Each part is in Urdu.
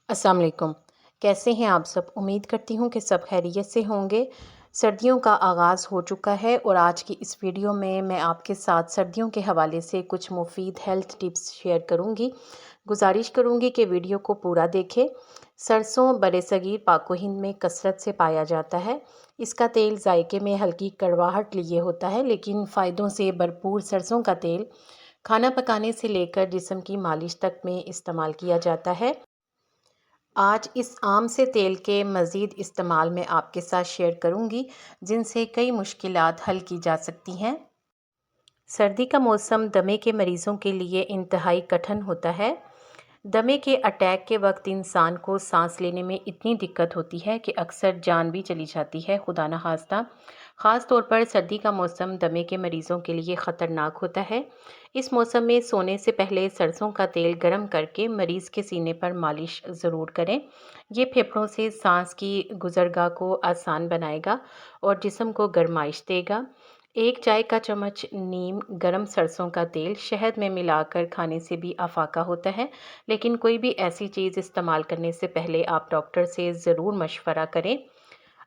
السلام علیکم۔ کیسے ہیں آپ سب؟ امید کرتی ہوں کہ سب خیریت سے ہوں گے۔ سردیوں کا آغاز ہو چکا ہے اور آج کی اس ویڈیو میں آپ کے ساتھ سردیوں کے حوالے سے کچھ مفید ہیلتھ ٹپس شیئر کروں گی۔ گزارش کروں گی کہ ویڈیو کو پورا دیکھیں۔ سرسوں برصغیر پاک و ہند میں کثرت سے پایا جاتا ہے۔ اس کا تیل ذائقے میں ہلکی کڑواہٹ لیے ہوتا ہے، لیکن فائدوں سے بھرپور سرسوں کا تیل کھانا پکانے سے لے کر جسم کی مالش تک میں استعمال کیا جاتا ہے۔ آج اس عام سے تیل کے مزید استعمال میں آپ کے ساتھ شیئر کروں گی، جن سے کئی مشکلات حل کی جا سکتی ہیں۔ سردی کا موسم دمے کے مریضوں کے لیے انتہائی کٹھن ہوتا ہے۔ دمے کے اٹیک کے وقت انسان کو سانس لینے میں اتنی دقت ہوتی ہے کہ اکثر جان بھی چلی جاتی ہے، خدا نخواستہ۔ خاص طور پر سردی کا موسم دمے کے مریضوں کے لیے خطرناک ہوتا ہے۔ اس موسم میں سونے سے پہلے سرسوں کا تیل گرم کر کے مریض کے سینے پر مالش ضرور کریں۔ یہ پھیپھڑوں سے سانس کی گزرگاہ کو آسان بنائے گا اور جسم کو گرمائش دے گا۔ ایک چائے کا چمچ نیم گرم سرسوں کا تیل شہد میں ملا کر کھانے سے بھی افاقہ ہوتا ہے، لیکن کوئی بھی ایسی چیز استعمال کرنے سے پہلے آپ ڈاکٹر سے ضرور مشورہ کریں۔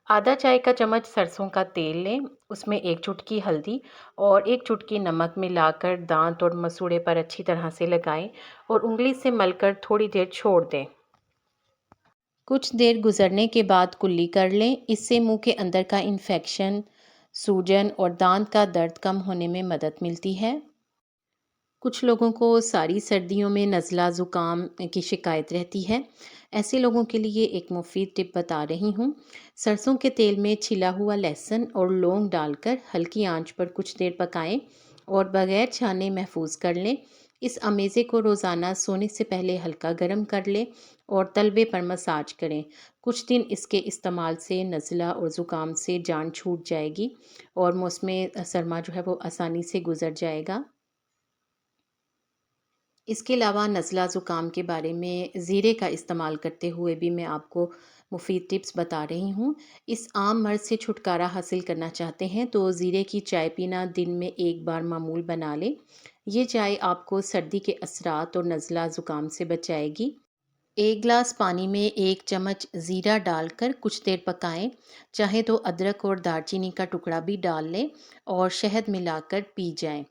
آدھا چائے کا چمچ سرسوں کا تیل لیں، اس میں ایک چٹکی ہلدی اور ایک چٹکی نمک ملا کر دانت اور مسوڑے پر اچھی طرح سے لگائیں اور انگلی سے مل کر تھوڑی دیر چھوڑ دیں۔ کچھ دیر گزرنے کے بعد کلی کر لیں، اس سے منہ کے اندر کا انفیکشن، سوجن اور دانت کا درد کم ہونے میں مدد ملتی ہے۔ کچھ لوگوں کو ساری سردیوں میں نزلہ زکام کی شکایت رہتی ہے۔ ایسے لوگوں کے لیے ایک مفید ٹپ بتا رہی ہوں۔ سرسوں کے تیل میں چھلا ہوا لہسن اور لونگ ڈال کر ہلکی آنچ پر کچھ دیر پکائیں اور بغیر چھانے محفوظ کر لیں۔ اس امیزے کو روزانہ سونے سے پہلے ہلکا گرم کر لیں اور تلوے پر مساج کریں۔ کچھ دن اس کے استعمال سے نزلہ اور زکام سے جان چھوٹ جائے گی اور موسم سرما جو ہے وہ آسانی سے گزر جائے گا۔ اس کے علاوہ نزلہ زکام کے بارے میں زیرے کا استعمال کرتے ہوئے بھی میں آپ کو مفید ٹپس بتا رہی ہوں۔ اس عام مرض سے چھٹکارا حاصل کرنا چاہتے ہیں تو زیرے کی چائے پینا دن میں ایک بار معمول بنا لیں۔ یہ چائے آپ کو سردی کے اثرات اور نزلہ زکام سے بچائے گی۔ ایک گلاس پانی میں ایک چمچ زیرہ ڈال کر کچھ دیر پکائیں، چاہے تو ادرک اور دار چینی کا ٹکڑا بھی ڈال لیں اور شہد ملا کر پی جائیں۔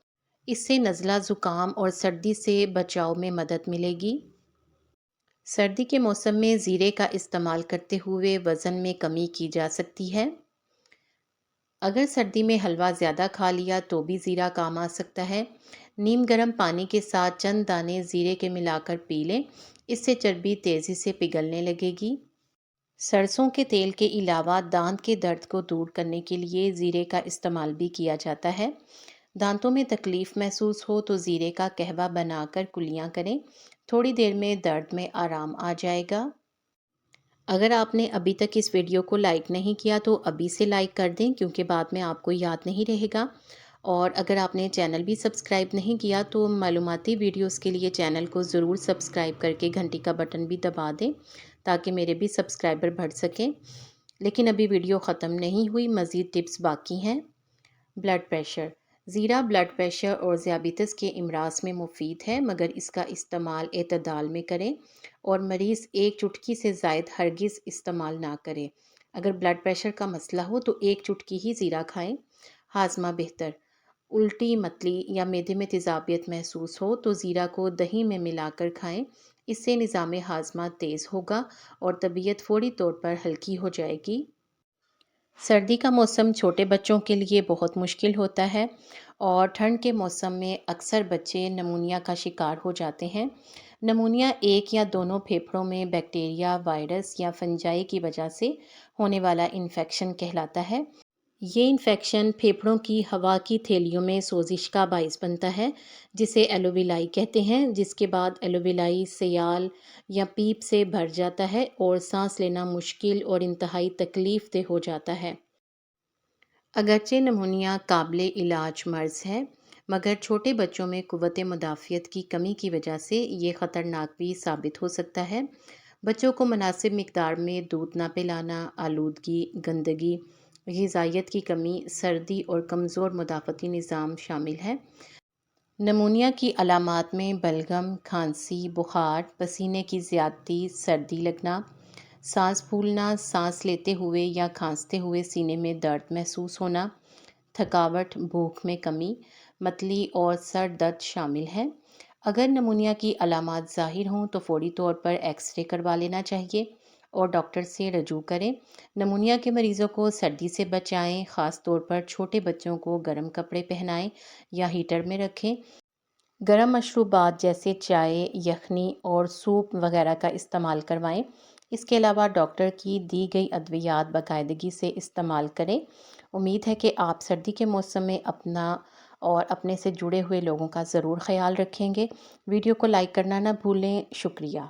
اس سے نزلہ زکام اور سردی سے بچاؤ میں مدد ملے گی۔ سردی کے موسم میں زیرے کا استعمال کرتے ہوئے وزن میں کمی کی جا سکتی ہے۔ اگر سردی میں حلوہ زیادہ کھا لیا تو بھی زیرہ کام آ سکتا ہے۔ نیم گرم پانی کے ساتھ چند دانے زیرے کے ملا کر پی لیں، اس سے چربی تیزی سے پگھلنے لگے گی۔ سرسوں کے تیل کے علاوہ دانت کے درد کو دور کرنے کے لیے زیرے کا استعمال بھی کیا جاتا ہے۔ دانتوں میں تکلیف محسوس ہو تو زیرے کا قہوہ بنا کر کلیاں کریں، تھوڑی دیر میں درد میں آرام آ جائے گا۔ اگر آپ نے ابھی تک اس ویڈیو کو لائک نہیں کیا تو ابھی سے لائک کر دیں، کیونکہ بعد میں آپ کو یاد نہیں رہے گا۔ اور اگر آپ نے چینل بھی سبسکرائب نہیں کیا تو معلوماتی ویڈیوز کے لیے چینل کو ضرور سبسکرائب کر کے گھنٹی کا بٹن بھی دبا دیں تاکہ میرے بھی سبسکرائبر بڑھ سکیں۔ لیکن ابھی ویڈیو ختم نہیں ہوئی، مزید ٹپس باقی ہیں۔ Blood pressure. زیرہ بلڈ پریشر اور ذیابیطس کے امراض میں مفید ہے، مگر اس کا استعمال اعتدال میں کریں اور مریض ایک چٹکی سے زائد ہرگز استعمال نہ کریں۔ اگر بلڈ پریشر کا مسئلہ ہو تو ایک چٹکی ہی زیرہ کھائیں۔ ہاضمہ بہتر۔ الٹی، متلی یا معدے میں تیزابیت محسوس ہو تو زیرہ کو دہی میں ملا کر کھائیں، اس سے نظام ہاضمہ تیز ہوگا اور طبیعت فوری طور پر ہلکی ہو جائے گی۔ سردی کا موسم چھوٹے بچوں کے لیے بہت مشکل ہوتا ہے اور ٹھنڈ کے موسم میں اکثر بچے نمونیا کا شکار ہو جاتے ہیں۔ نمونیا ایک یا دونوں پھیپھڑوں میں بیکٹیریا، وائرس یا فنجائی کی وجہ سے ہونے والا انفیکشن کہلاتا ہے۔ یہ انفیکشن پھیپھڑوں کی ہوا کی تھیلیوں میں سوزش کا باعث بنتا ہے، جسے ایلوویلائی کہتے ہیں، جس کے بعد ایلوویلائی سیال یا پیپ سے بھر جاتا ہے اور سانس لینا مشکل اور انتہائی تکلیف دہ ہو جاتا ہے۔ اگرچہ نمونیا قابل علاج مرض ہے، مگر چھوٹے بچوں میں قوت مدافعت کی کمی کی وجہ سے یہ خطرناک بھی ثابت ہو سکتا ہے۔ بچوں کو مناسب مقدار میں دودھ نہ پلانا، آلودگی، گندگی، غذائیت کی کمی، سردی اور کمزور مدافعتی نظام شامل ہے۔ نمونیا کی علامات میں بلغم، کھانسی، بخار، پسینے کی زیادتی، سردی لگنا، سانس پھولنا، سانس لیتے ہوئے یا کھانستے ہوئے سینے میں درد محسوس ہونا، تھکاوٹ، بھوک میں کمی، متلی اور سر درد شامل ہے۔ اگر نمونیا کی علامات ظاہر ہوں تو فوری طور پر ایکس رے کروا لینا چاہیے اور ڈاکٹر سے رجوع کریں۔ نمونیا کے مریضوں کو سردی سے بچائیں، خاص طور پر چھوٹے بچوں کو گرم کپڑے پہنائیں یا ہیٹر میں رکھیں۔ گرم مشروبات جیسے چائے، یخنی اور سوپ وغیرہ کا استعمال کروائیں۔ اس کے علاوہ ڈاکٹر کی دی گئی ادویات باقاعدگی سے استعمال کریں۔ امید ہے کہ آپ سردی کے موسم میں اپنا اور اپنے سے جڑے ہوئے لوگوں کا ضرور خیال رکھیں گے۔ ویڈیو کو لائک کرنا نہ بھولیں۔ شکریہ۔